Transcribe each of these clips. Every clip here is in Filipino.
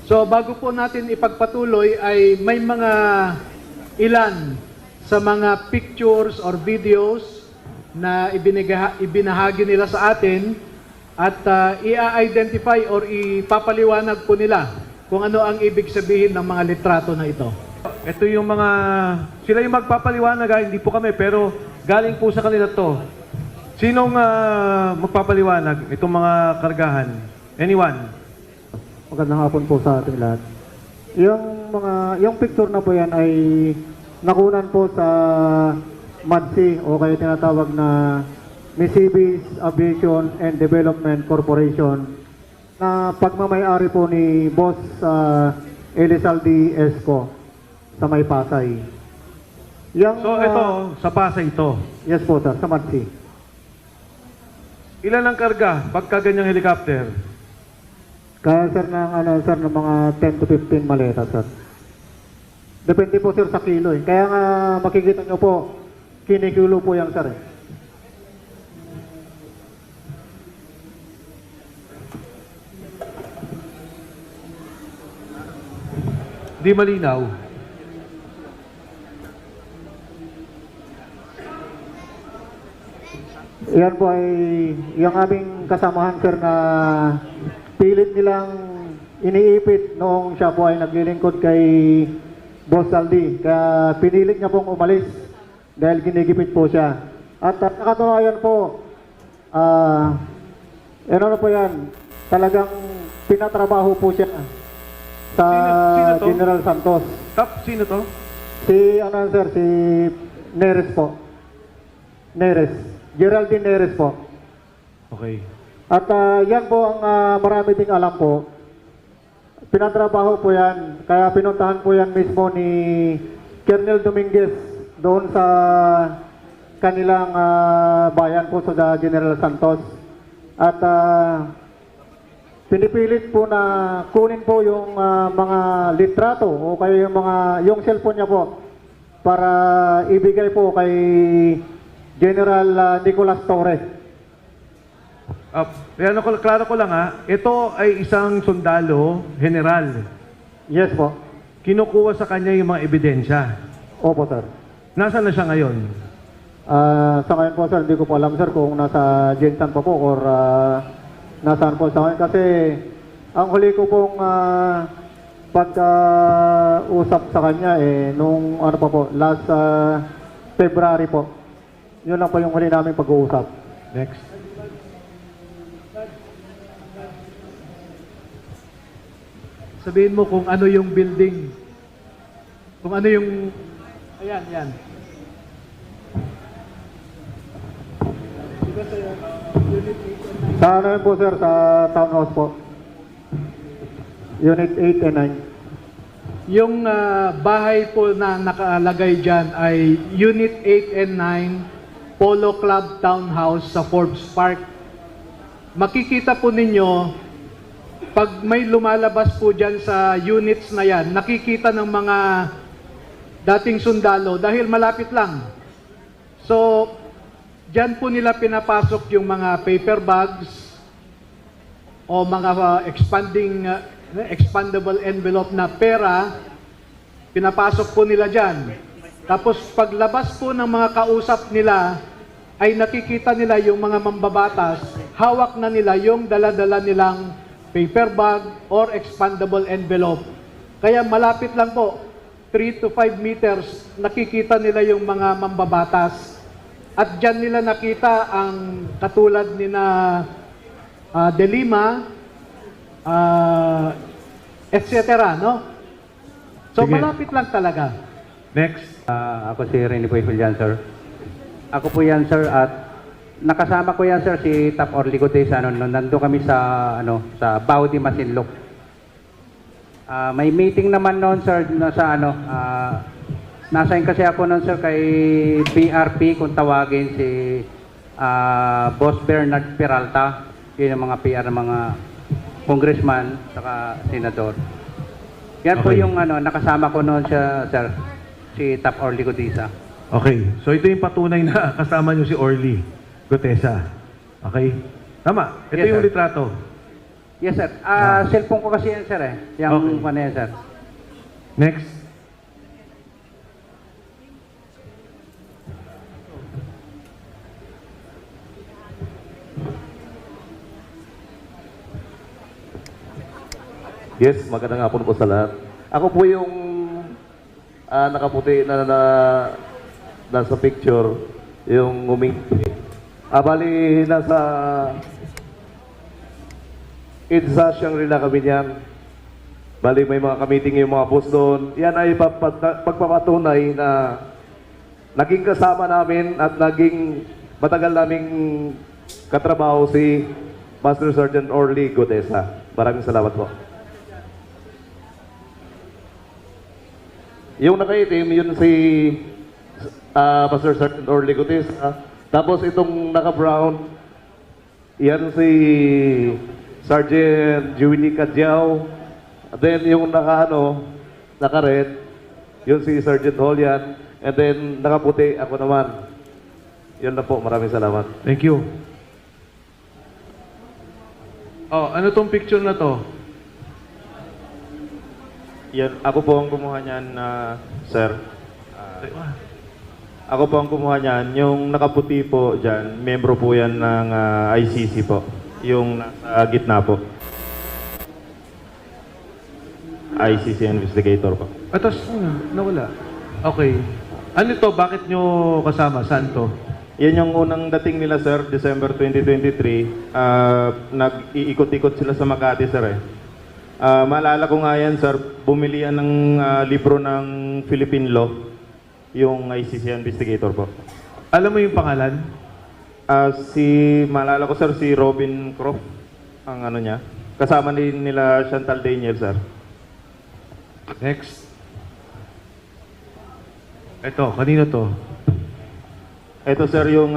So bago po natin ipagpatuloy ay may mga ilan sa mga pictures or videos na ibinahagi nila sa atin at i-identify or ipapaliwanag po nila kung ano ang ibig sabihin ng mga litrato na ito. Ito yung mga, sila yung magpapaliwanag, hindi po kami, pero galing po sa kanila to. Sinong magpapaliwanag itong mga kargahan? Anyone? Magandang hapon po sa ating lahat. Yung picture na po yan ay nakunan po sa MADSI o kaya tinatawag na Misibis Aviation and Development Corporation na pagmamayari po ni Boss Elizalde Esco sa May Pasay. So ito, sa Pasay ito. Yes po sir, sa MADSI. Ilan ang karga pagka ganyang helicopter? Kaya sir ng mga 10 to 15 maleta sir. Depende po sir sa kilo eh. Kaya nga makikita nyo po, kinikilo po yan sir eh. Di malinaw. Yan po ay yung aming kasamahan sir na pilit nilang iniipit noong siya po ay naglilingkod kay Boss Aldi. Kaya pinilit niya pong umalis dahil ginigipit po siya. At nakatunayan po, ano po yan, talagang pinatrabaho po siya sa Sino to? General Santos. Sino to? Si Neres po. Neres. Geraldine Neres po. Okay. At yan po ang marami ding alam po. Pinatrabaho po yan. Kaya pinuntahan po yan mismo ni Colonel Dominguez doon sa kanilang bayan po sa General Santos. At pinipilit po na kunin po yung mga litrato o kaya yung cellphone niya po para ibigay po kay General Nicolas Torres. Klaro ko lang ito ay isang sundalo, general. Yes po. Kinukuha sa kanya yung mga ebidensya. Opo sir. Nasaan na siya ngayon? Sa ngayon po sir, hindi ko po alam sir kung nasa Jensan pa po or nasaan po sa ngayon. Kasi ang huli ko pong pagka-usap sa kanya nung ano pa po, last February po. Yun lang po yung huli namin pag-uusap. Next. Sabihin mo kung ano yung building. Kung ano yung... Ayan, yan. Sa ano yun po sir, sa townhouse po. Unit 8 and 9. Yung bahay po na nakalagay dyan ay Unit 8 and 9 Polo Club Townhouse sa Forbes Park. Makikita po ninyo, pag may lumalabas po dyan sa units na yan, nakikita ng mga dating sundalo dahil malapit lang. So, dyan po nila pinapasok yung mga paper bags o mga expandable envelope na pera, pinapasok po nila dyan. Tapos paglabas po ng mga kausap nila, ay nakikita nila yung mga mambabatas, hawak na nila yung dala-dala nilang paper bag or expandable envelope. Kaya malapit lang po, 3 to 5 meters, nakikita nila yung mga mambabatas. At dyan nila nakita ang katulad ni na De Lima, etc. No? So Sige. malapit lang talaga. Next. Ako si Rene Boy Julian, sir. Ako po yan, sir, at nakasama ko yan, sir, si Tap Orlico Days, nandun kami sa, sa Baudi, Masinloc. May meeting naman noon, sir, nasain kasi ako noon, sir, kay PRP, kung tawagin si Boss Bernard Peralta, yun yung mga PR ng mga congressman, saka senador. Yan po yung nakasama ko noon siya, sir, si Tap Orly Gutesa. Okay. So ito yung patunay na kasama nyo si Orly Gutesa. Okay? Tama. Ito Yes, yung sir. litrato. Yes, sir. Cellphone ko kasi yan, sir, eh. Yung Okay. ano yan, sir. Next. Yes, magandang hapon po sa lahat. Ako po yung nakaputi na nasa picture, yung umingi. Bali, nasa EDSA Shangri-La kami niyan. Bali, may mga kamiting yung mga boss doon. Yan ay pagpapatunay na naging kasama namin at naging matagal naming katrabaho si Master Sergeant Orly Godesa. Maraming salamat po. Yung nakaitim, yun si Master Sergeant Orly Godesa. Tapos itong naka-brown, yan si Sergeant Juwini Cadjao. Then yung naka-red, yun si Sergeant Holian. And then nakaputi, ako naman. Yun na po, maraming salamat. Thank you. Oh, ano tong picture na to? Yan, ako po ang kumuha niyan, sir. Ako po ang kumuha niyan. Yung nakaputi po dyan, membro po yan ng ICC po. Yung nasa gitna po. ICC investigator po. Atas, nawala. Okay. Ano to? Bakit nyo kasama? Saan to? Yan yung unang dating nila, sir, December 2023. Nag-iikot-ikot sila sa Makati, sir, eh. Maalala ko nga yan, sir, bumili yan ng libro ng Philippine Law, yung ICC investigator po. Alam mo yung pangalan? Maalala ko, sir, si Robin Croft, ang ano niya. Kasama din nila Chantal Daniel, sir. Next. Ito, kanino to? Ito, sir, yung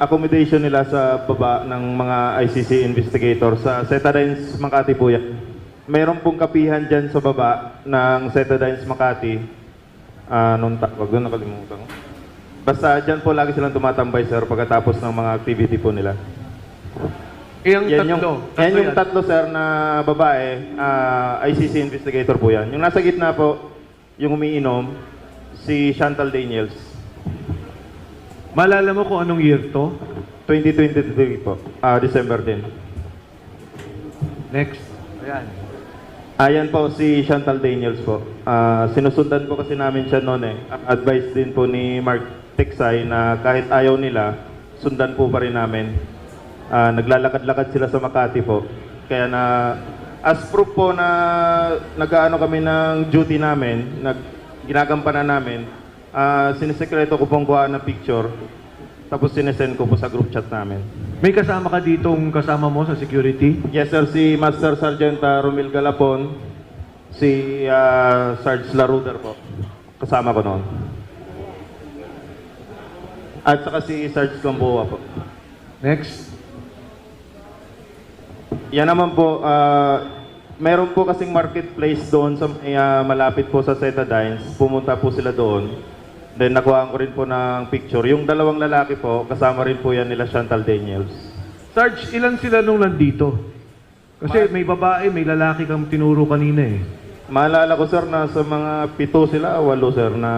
accommodation nila sa baba ng mga ICC investigator sa Setadines Makati po yan. Meron pong kapihan dyan sa baba ng Setadines Makati. Nung tawag doon, nakalimutan ko. Basta dyan po lagi silang tumatambay, sir, pagkatapos ng mga activity po nila. Yung Yan tatlo. yan yung yan. tatlo, sir, na babae, ICC investigator po yan. Yung nasa gitna po, yung umiinom, si Chantal Daniels. Malala mo kung anong year to? 2023 po, December 10. Next. Ayan. Ayan po si Chantal Daniels po. Sinusundan po kasi namin siya noon eh. Advice din po ni Mark Tiksay na kahit ayaw nila, sundan po pa rin namin. Naglalakad-lakad sila sa Makati po. Kaya na, as proof po na nag-aano kami ng duty namin, ginagampanan namin, sinisekreto ko pong kuha ng picture, tapos sinesend ko po sa group chat namin. May kasama ka ditong kasama mo sa security? Yes, sir. Si Master Sergeant Romil Galapon, si Sarge Laruder po. Kasama ko noon. At saka si Sarge Gamboa po. Next. Yan naman po, meron po kasing marketplace doon sa malapit po sa Setadines. Pumunta po sila doon. Then nakuha ko rin po ng picture. Yung dalawang lalaki po, kasama rin po yan nila Chantal Daniels. Sarge, ilan sila nung nandito? Kasi may babae, may lalaki kang tinuro kanina eh. Maalala ko, sir, na sa mga 7 sila, 8, sir, na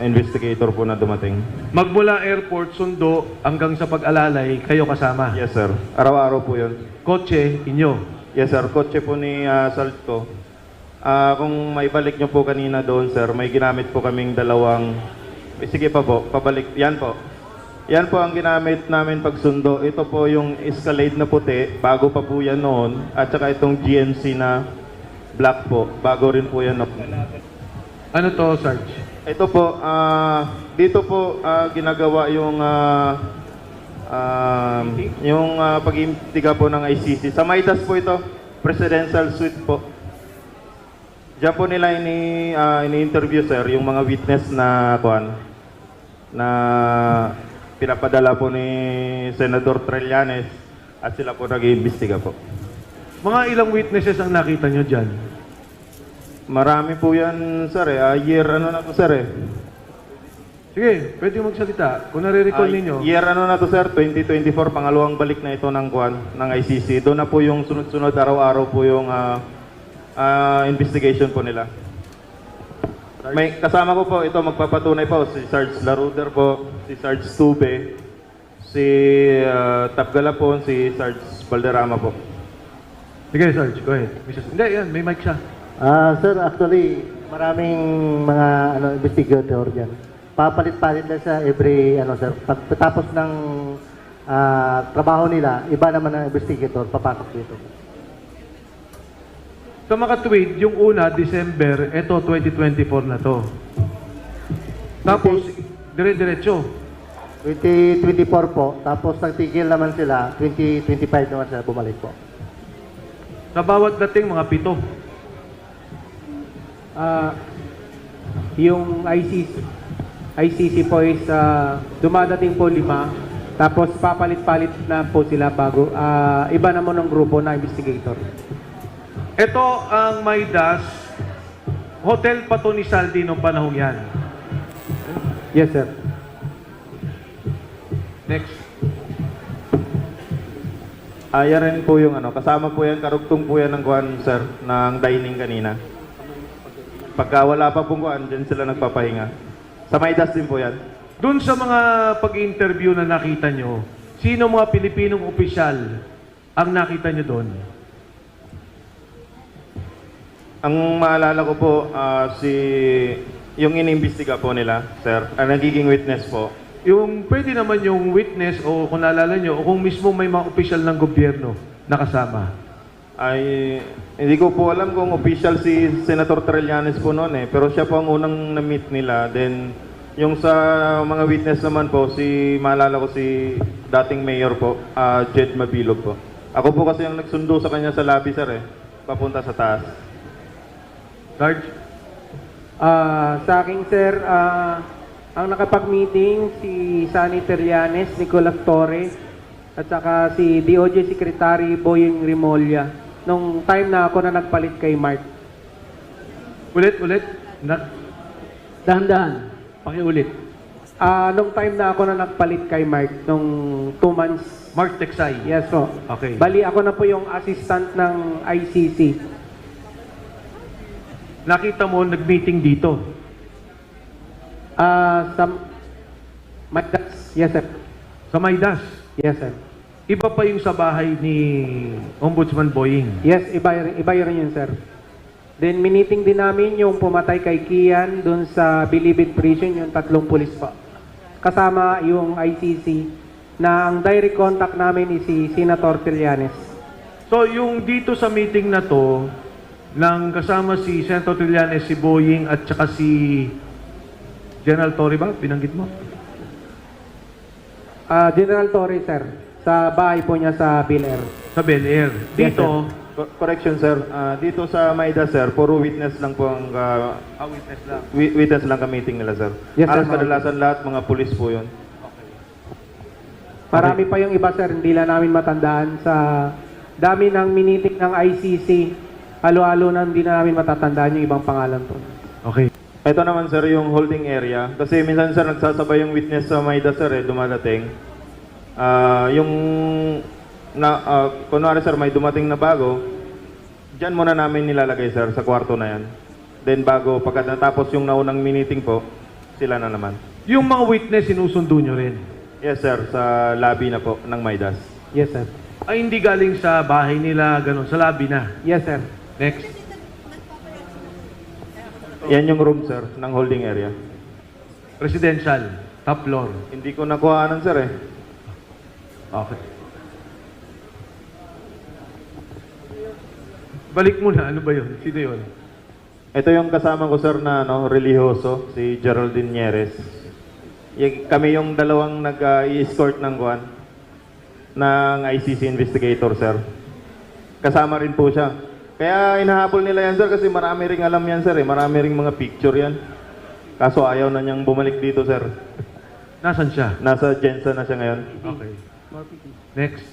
investigator po na dumating. Magmula airport, sundo, hanggang sa pag-alalay, kayo kasama. Yes, sir. Araw-araw po yun. Kotse, inyo. Yes, sir. Kotse po ni Salto. Kung may balik nyo po kanina doon, sir, may ginamit po kaming dalawang... Sige pa po, pabalik. Yan po. Yan po ang ginamit namin pagsundo. Ito po yung Escalade na puti, bago pa po yan noon. At saka itong GMC na black po, bago rin po yan. Ano to, Sarge? Ito po, dito po ginagawa yung pag-imbestiga po ng ICC. Sa Maidas po ito, presidential suite po. Diyan po nila ini-interview, sir, yung mga witness na pinapadala po ni Senador Trillanes at sila po nag-iimbestiga po. Mga ilang witnesses ang nakita nyo dyan? Marami po yan, sir, eh. Year, ano na po, sir, eh. Sige, pwede magsalita. Kung nare-recall ninyo. Year ano na to sir, 2024, pangalawang balik na ito ng ng ICC. Doon na po yung sunod-sunod araw-araw po yung investigation po nila. May kasama ko po ito, magpapatunay po si Sarge Laruder po, si Sarge Stube, si Tap Galapon, si Sarge Valderrama po. Sige, Sarge, go ahead. Hindi, yan, may mic siya. Sir, actually, maraming mga investigator dyan. Papalit-palit lang sa every, sir, pagkatapos ng trabaho nila, iba naman ang investigator, papasok dito. Sa makatwid, yung una, December, eto 2024 na to. Tapos, dire-diretso. 2024 po, tapos nagtigil naman sila, 2025 naman sila bumalik po. Sa bawat dating, mga 7. Yung ICC po is dumadating po 5, tapos papalit-palit na po sila bago iba naman ng grupo na investigator. Ito ang Maidas, hotel pa to ni Saldi noong panahong yan. Yes, sir. Next. Yan rin po yung kasama po yan, karugtong po yan ng kuhan sir, ng dining kanina. Pagka wala pa pong kuhan, dyan sila nagpapahinga. Sa Maidas din po yan. Doon sa mga pag-interview na nakita nyo, sino mga Pilipinong opisyal ang nakita nyo doon? Ang maalala ko po, yung inimbestiga po nila, sir, ang nagiging witness po. Yung pwede naman yung witness o kung naalala nyo, o kung mismo may mga opisyal ng gobyerno nakasama. Ay, hindi ko po alam kung official si Senator Trillanes po noon pero siya po ang unang na-meet nila. Then, yung sa mga witness naman po, maalala ko si dating mayor po, Jed Mabilog po. Ako po kasi ang nagsundo sa kanya sa lobby, sir, papunta sa taas. Sarge? Sa akin, sir, ang nakapag-meeting si Sunny Trillanes, Nicolas Torres, at saka si DOJ Secretary Boying Rimolya nung time na ako na nagpalit kay Mark. Ulit. Dahan-dahan. Pakiulit. Nung time na ako na nagpalit kay Mark nung 2 months. Mark Texay. Yes po. Okay. Bali ako na po yung assistant ng ICC. Nakita mo nag-meeting dito. Sa Maidas. Yes, sir. Sa Maidas. Yes, sir. Iba pa yung sa bahay ni Ombudsman Boying. Yes, iba rin yun, sir. Then, miniting din namin yung pumatay kay Kian dun sa Bilibid Prison, yung 3 pulis pa. Kasama yung ICC na ang direct contact namin is si Senator Trillanes. So, yung dito sa meeting na to, nang kasama si Senator Trillanes, si Boying, at saka si General Torre ba? Binanggit mo? General Torres, sir, sa bahay po niya sa Bel Air. Sa Bel Air. Yes, Dito, Correction, sir. Dito sa Maidas, sir, puro witness lang po ang witness lang. witness lang ka meeting nila, sir. Yes, sir. Halos kadalasan lahat mga pulis po yun. Marami pa yung iba, sir, hindi lang namin matandaan sa dami ng miniting ng ICC. Halo-halo na hindi na namin matatandaan yung ibang pangalan po. Okay. Ito naman, sir, yung holding area. Kasi minsan, sir, nagsasabay yung witness sa Maidas, sir, dumadating. Kunwari, sir, may dumating na bago, dyan muna namin nilalagay, sir, sa kwarto na yan. Then bago, pagka natapos yung naunang meeting po, sila na naman. Yung mga witness, sinusundo nyo rin. Yes, sir, sa lobby na po ng Maidas. Yes, sir. Ay, hindi galing sa bahay nila, ganun, sa lobby na. Yes, sir. Next. Yan yung room, sir, ng holding area. Residential, top floor. Hindi ko nakuhaanan, sir, Okay. Balik muna, ano ba yun? Sino yun? Ito yung kasama ko, sir, na religyoso, si Geraldine Nieres. Kami yung dalawang nag-i-escort ng ICC investigator, sir. Kasama rin po siya. Kaya inahabol nila yan, sir, kasi marami ring alam yan, sir. Marami ring mga picture yan. Kaso ayaw na niyang bumalik dito, sir. Nasaan siya? Nasa Jensen na siya ngayon. Okay. Next.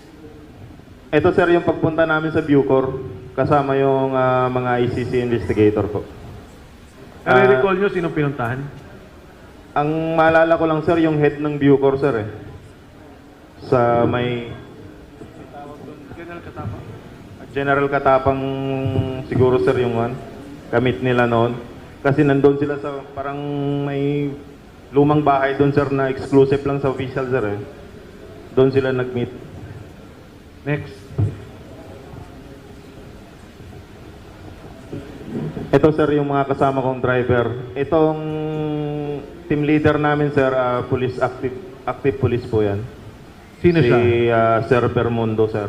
Ito, sir, yung pagpunta namin sa Bucor. Kasama yung mga ICC investigator po. Nare-recall nyo sinong pinuntahan? Ang maalala ko lang, sir, yung head ng Bucor, sir, eh. Sa may... General Katapang siguro, sir, yung kamit nila noon. Kasi nandun sila sa parang may lumang bahay doon, sir, na exclusive lang sa official, sir, eh. Doon sila nag-meet. Next. Ito, sir, yung mga kasama kong driver. Itong team leader namin, sir, police active police po yan. Sino Si siya? Sir Bermundo, sir.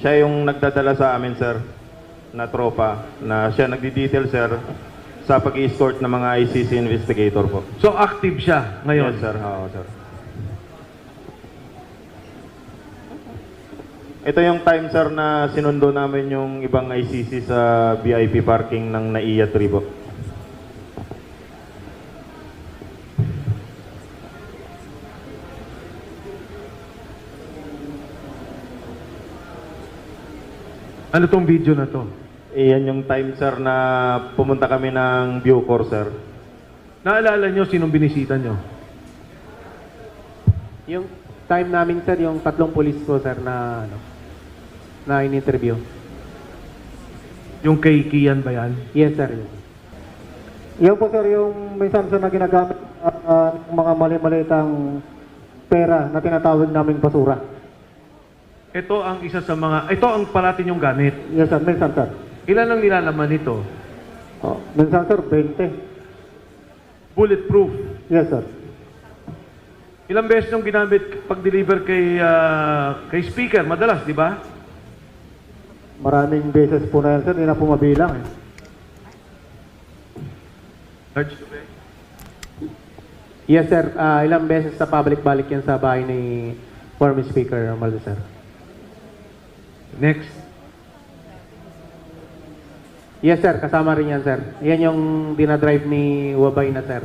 Siya yung nagdadala sa amin, sir, na tropa, na siya nagdi-detail, sir, sa pag-escort ng mga ICC investigator po. So active siya ngayon. Yes, sir. Oo, sir. Ito yung time, sir, na sinundo namin yung ibang ICC sa VIP parking ng NAIA 3 po. Ano tong video na to? Iyan yung time, sir, na pumunta kami ng Bucor, sir. Naalala nyo sinong binisita nyo? Yung time namin, sir, yung 3 police po, sir, na in-interview. Yung kay Kian ba yan? Yes, sir. Yan po sir yung minsan sir na ginagamit ng mga mali-malitang pera na tinatawag naming basura. Ito ang isa sa mga... Ito ang parating yung gamit. Yes sir, minsan sir. Ilan ang nilalaman nito? Oh, minsan sir, 20. Bulletproof. Yes sir. Ilang beses nung ginamit pag-deliver kay speaker? Madalas, di ba? Maraming beses po na yan sir, hindi na po mabilang eh. Sarge? Yes, sir. Ilang beses sa public balik yan sa bahay ni former Speaker Romualdez, sir. Next. Yes, sir. Kasama rin yan, sir. Yan yung dinadrive ni Wabay na, sir.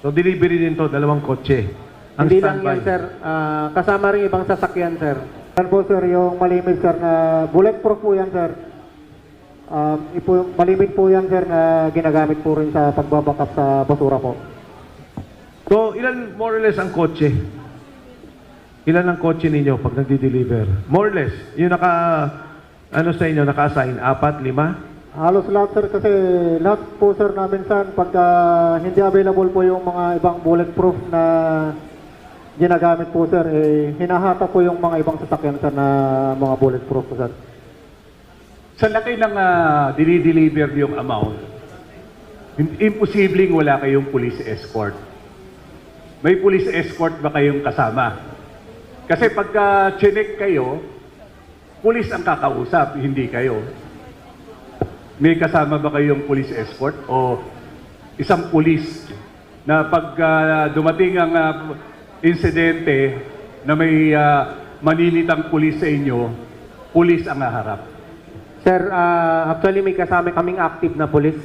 So delivery din to, 2 kotse. Ang Hindi lang standby. yan, sir. Kasama rin ibang sasakyan, sir. Yan po, sir, yung malimit, sir, na bulletproof po yan, sir. Malimit po yan, sir, na ginagamit po rin sa pagbabackup sa basura po. So, ilan more or less ang kotse? Ilan ang kotse ninyo pag nagdi-deliver? More or less. Yung ano sa inyo, naka-assign? 4, 5? Halos lahat, sir, kasi lahat po, sir, namin, sir, pagka hindi available po yung mga ibang bulletproof na ginagamit po, sir, hinahata po yung mga ibang sasakyan, sir, na mga bulletproof po, sir. Sa laki ng dinideliver yung amount, imposibleng wala kayong police escort. May police escort ba kayong kasama? Kasi pagka chinek kayo, police ang kakausap, hindi kayo. May kasama ba kayong police escort o isang police na pag dumating ang insidente na may maninitang police sa inyo, police ang haharap? Sir, actually may kasama kaming active na police.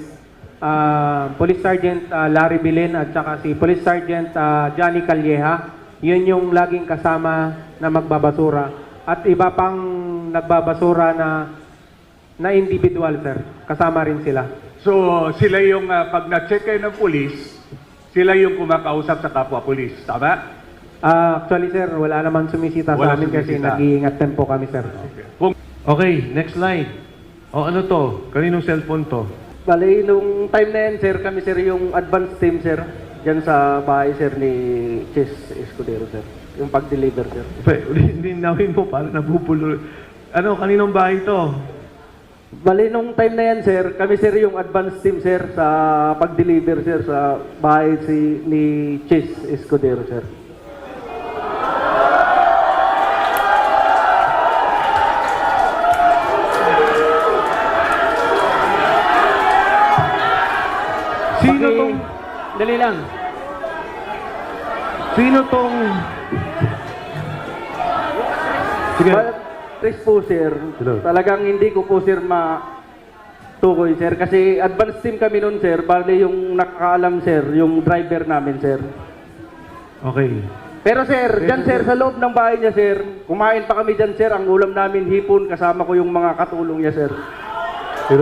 Police Sergeant Larry Bilin at saka si Police Sergeant Johnny Calleja. Yun yung laging kasama na magbabasura. At iba pang nagbabasura na individual, sir. Kasama rin sila. So, sila yung, pag na-check kayo ng police, sila yung kumakausap sa kapwa-police. Tama? Actually, sir, wala naman sumisita Wala sa amin kasi sumisita. nag-iingat din po kami, sir. Kung Okay, next slide. O ano to? Kaninong cellphone to? Bali, nung time na yan, sir, kami, sir, yung advance team, sir, dyan sa bahay, sir, ni Chess Escudero, sir. Yung pag-deliver, sir. Hindi nawin mo, parang nabubulo. Ano, kaninong bahay to? Bali, nung time na yan, sir, kami, sir, yung advance team, sir, sa pag-deliver, sir, sa bahay ni Chess Escudero, sir. Sino tong... Dali lang. Sino tong... Sige. Chris po, sir, talagang hindi ko po, sir, matukoy, sir, kasi advance team kami nun, sir, bali yung nakakaalam, sir, yung driver namin, sir. Okay. Pero sir, dyan sir, sa loob ng bahay niya sir, kumain pa kami dyan sir, ang ulam namin hipon, kasama ko yung mga katulong niya sir. Sir,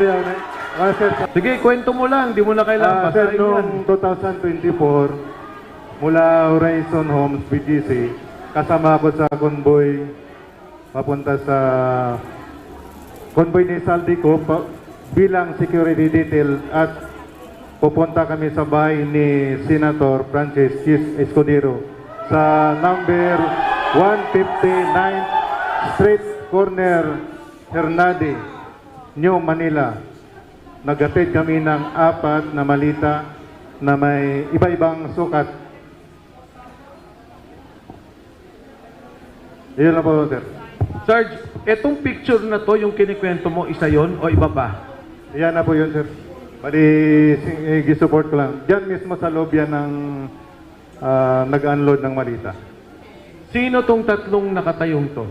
yan. Sir, Sige, kwento mo lang. Di mo na kailangan sir, basahin yan. noong 2024, mula Horizon Homes, BGC, kasama ako sa convoy papunta sa convoy ni Saldico bilang security detail at pupunta kami sa bahay ni Senator Francis Chis Escudero sa number 159th Street Corner, Hernade, New Manila. Naghatid kami ng 4 na malita na may iba-ibang sukat. Iyon na po, sir. Sarge, etong picture na to, yung kinikwento mo, isa yon o iba pa? Iyan na po yun, sir. Bali, i-support ko lang. Diyan mismo sa loob yan ng nag-unload ng malita. Sino tong tatlong nakatayong to?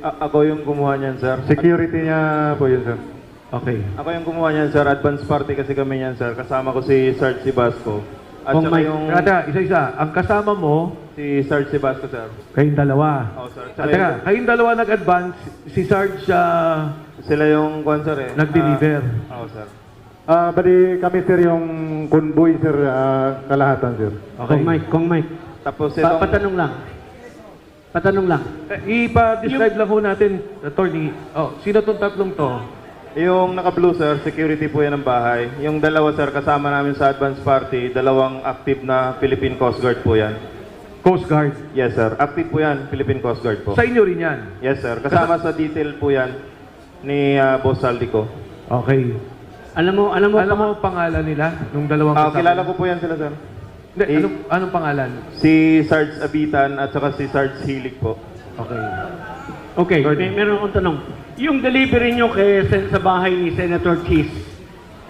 Ako yung kumuha niyan, sir. Security niya po yun, sir. Okay. Ako yung kumuha niyan, sir. Advance party kasi kami niyan, sir. Kasama ko si Sarge Sibasco. At Oh saka my, yung isa-isa. Ang kasama mo, si Sarge Sibasco, sir. kayong dalawa. Oo, sir. At teka, kayong dalawa nag-advance, si Sarge Sila yung kwan, sir, eh. nag-deliver. Oo, sir. Bali, kami, sir, yung convoy, sir, kalahatan, sir. Okay. Kong Mike. Tapos itong... Patanong lang. Ipa-describe lang ho natin, attorney. Oh, sino tong tatlong to? Yung naka-blue, sir, security po yan ng bahay. Yung dalawa, sir, kasama namin sa advance party, dalawang active na Philippine Coast Guard po yan. Coast Guard. Yes, sir. Active po yan, Philippine Coast Guard po. Sa inyo rin yan. Yes, sir. Kasama sa detail po yan ni Boss Saldico. Okay. Alam mo Alam mo pangalan nila nung dalawang kasama? Kilala ko po yan sila, sir. Hindi, anong pangalan? Si Sarge Abitan at saka si Sarge Hilig po. Okay. Okay, meron akong tanong. Yung delivery nyo sa bahay ni Senator Cheese,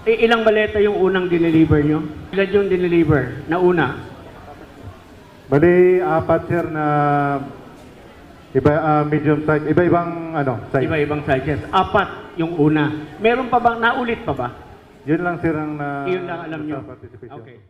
ilang baleta yung unang dineliver nyo? Ilan yung dineliver na una? Bali, 4, sir, na medium size, iba-ibang size. Iba-ibang sizes. 4 yung una. Meron pa bang, naulit pa ba? Yun lang, sir, ang Yun lang alam nyo. participation. Okay.